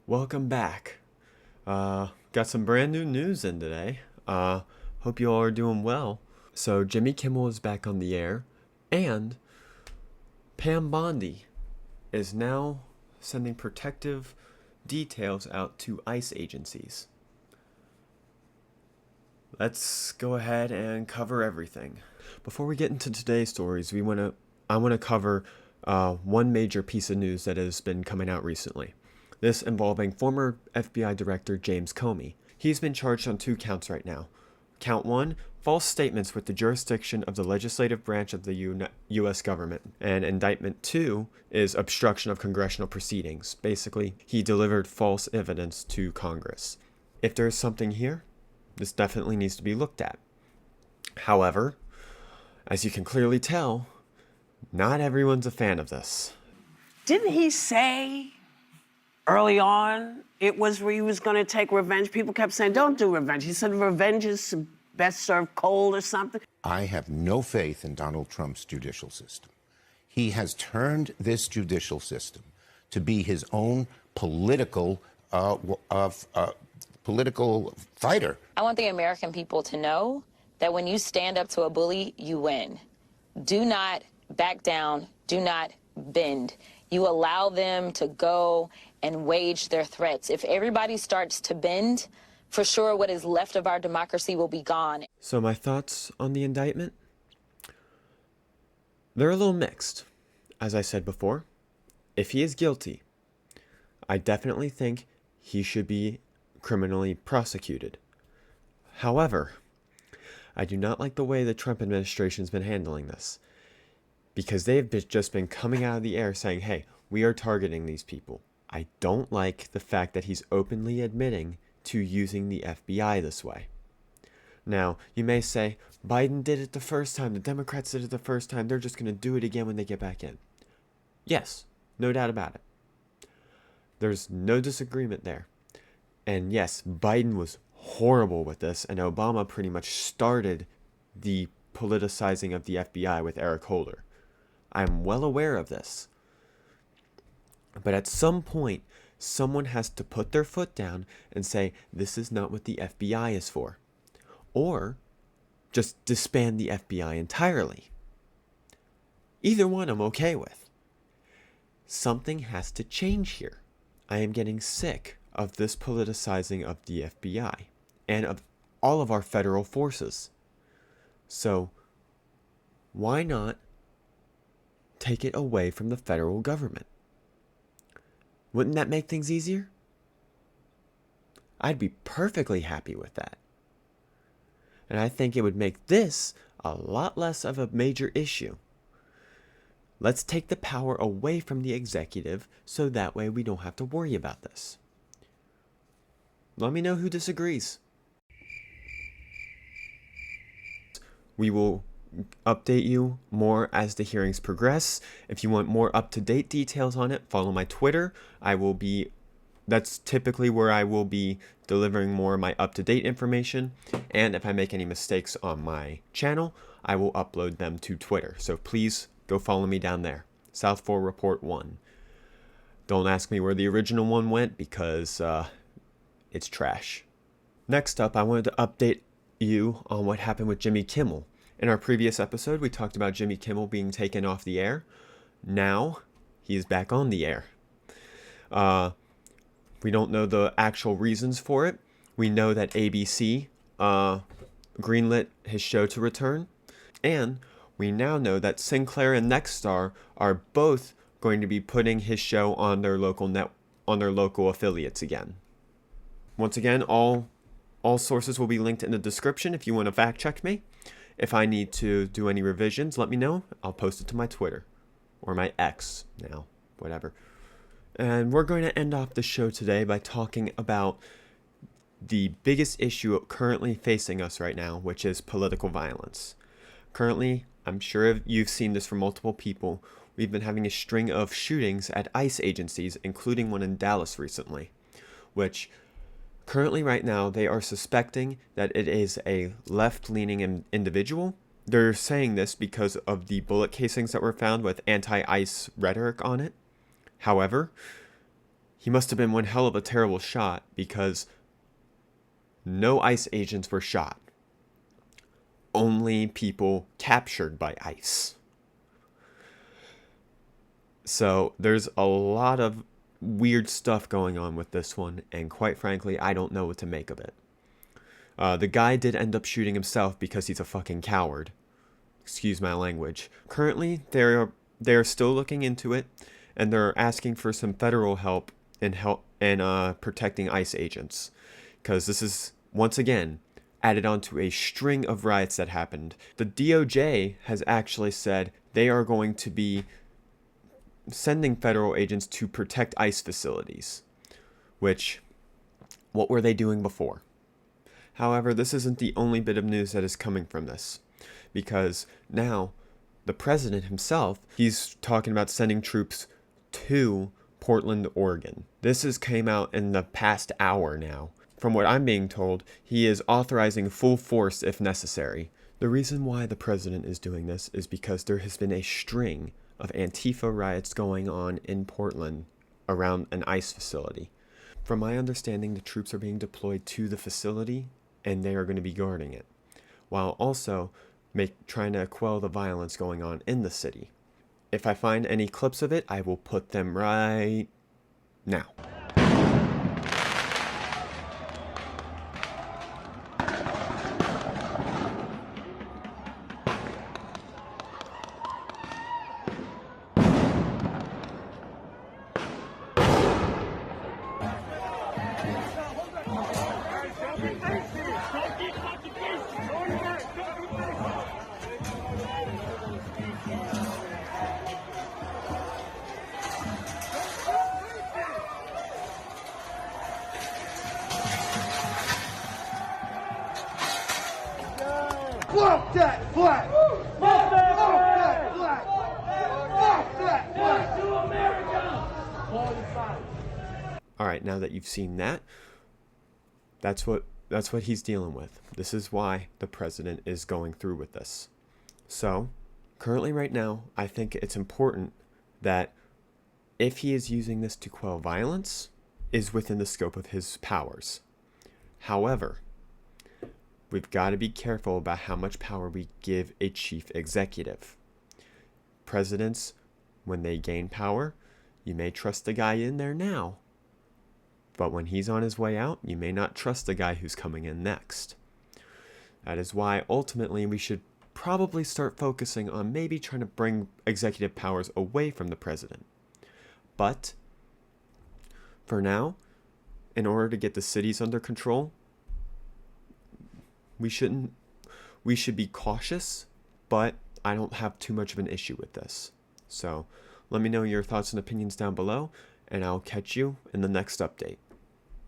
Welcome back. Got some brand new news in today. Hope you all are doing well. So Jimmy Kimmel is back on the air, and Pam Bondi is now sending protective details out to ICE agencies. Let's go ahead and cover everything. Before we get into today's stories, I want to cover one major piece of news that has been coming out recently. This involving former FBI Director James Comey. He's been charged on 2 counts right now. Count 1, false statements with the jurisdiction of the legislative branch of the U.S. government. And indictment 2 is obstruction of congressional proceedings. Basically, he delivered false evidence to Congress. If there's something here, this definitely needs to be looked at. However, as you can clearly tell, not everyone's a fan of this. Didn't he say early on it was where he was going to take revenge? People kept saying, don't do revenge. He said revenge is best served cold or something. I have no faith in Donald Trump's judicial system. He has turned this judicial system to be his own political fighter. I want the American people to know that when you stand up to a bully, you win. Do not back down. Do not bend. You allow them to go and wage their threats. If everybody starts to bend, for sure what is left of our democracy will be gone. So my thoughts on the indictment? They're a little mixed. As I said before, if he is guilty, I definitely think he should be criminally prosecuted. However, I do not like the way the Trump administration's been handling this, because they've just been coming out of the air saying, hey, we are targeting these people. I don't like the fact that he's openly admitting to using the FBI this way. Now, you may say, Biden did it the first time, the Democrats did it the first time, they're just going to do it again when they get back in. Yes, no doubt about it. There's no disagreement there. And yes, Biden was horrible with this, and Obama pretty much started the politicizing of the FBI with Eric Holder. I'm well aware of this. But at some point, someone has to put their foot down and say, this is not what the FBI is for. Or just disband the FBI entirely. Either one I'm okay with. Something has to change here. I am getting sick of this politicizing of the FBI and of all of our federal forces. So, why not take it away from the federal government? Wouldn't that make things easier? I'd be perfectly happy with that. And I think it would make this a lot less of a major issue. Let's take the power away from the executive so that way we don't have to worry about this. Let me know who disagrees. We will update you more as the hearings progress. If you want more up-to-date details on it, follow my Twitter. That's typically where I will be delivering more of my up-to-date information. And if I make any mistakes on my channel, I will upload them to Twitter. So please go follow me down there. South 4 Report 1. Don't ask me where the original one went because it's trash. Next up, I wanted to update you on what happened with Jimmy Kimmel. In our previous episode, we talked about Jimmy Kimmel being taken off the air. Now, he's back on the air. We don't know the actual reasons for it. We know that ABC greenlit his show to return. And we now know that Sinclair and Nexstar are both going to be putting his show on their local affiliates again. Once again, all sources will be linked in the description if you want to fact check me. If I need to do any revisions, let me know. I'll post it to my Twitter. Or my X now. Whatever. And we're going to end off the show today by talking about the biggest issue currently facing us right now, which is political violence. Currently, I'm sure you've seen this from multiple people. We've been having a string of shootings at ICE agencies, including one in Dallas recently, which currently right now they are suspecting that it is a left-leaning individual. They're saying this because of the bullet casings that were found with anti-ICE rhetoric on it. However, he must have been one hell of a terrible shot, because no ICE agents were shot. Only people captured by ICE. So there's a lot of weird stuff going on with this one, and quite frankly, I don't know what to make of it. The guy did end up shooting himself because he's a fucking coward. Excuse my language. Currently, they're still looking into it, and they're asking for some federal help in protecting ICE agents, because this is once again added onto a string of riots that happened. The DOJ has actually said they are going to be sending federal agents to protect ICE facilities, which, what were they doing before? However, this isn't the only bit of news that is coming from this, because now the president himself, he's talking about sending troops to Portland, Oregon. This has came out in the past hour now. From what I'm being told, he is authorizing full force if necessary. The reason why the president is doing this is because there has been a string of Antifa riots going on in Portland around an ICE facility. From my understanding, the troops are being deployed to the facility, and they are going to be guarding it, while also trying to quell the violence going on in the city. If I find any clips of it, I will put them right now. Fuck that flag! Fuck that flag! Fuck that flag! To America! All right, now that you've seen that, that's what he's dealing with. This is why the president is going through with this. So, currently right now, I think it's important that if he is using this to quell violence, is within the scope of his powers. However, we've got to be careful about how much power we give a chief executive. Presidents, when they gain power, you may trust the guy in there now, but when he's on his way out, you may not trust the guy who's coming in next. That is why ultimately we should probably start focusing on maybe trying to bring executive powers away from the president. But for now, in order to get the cities under control, we should be cautious, but I don't have too much of an issue with this. So let me know your thoughts and opinions down below, and I'll catch you in the next update.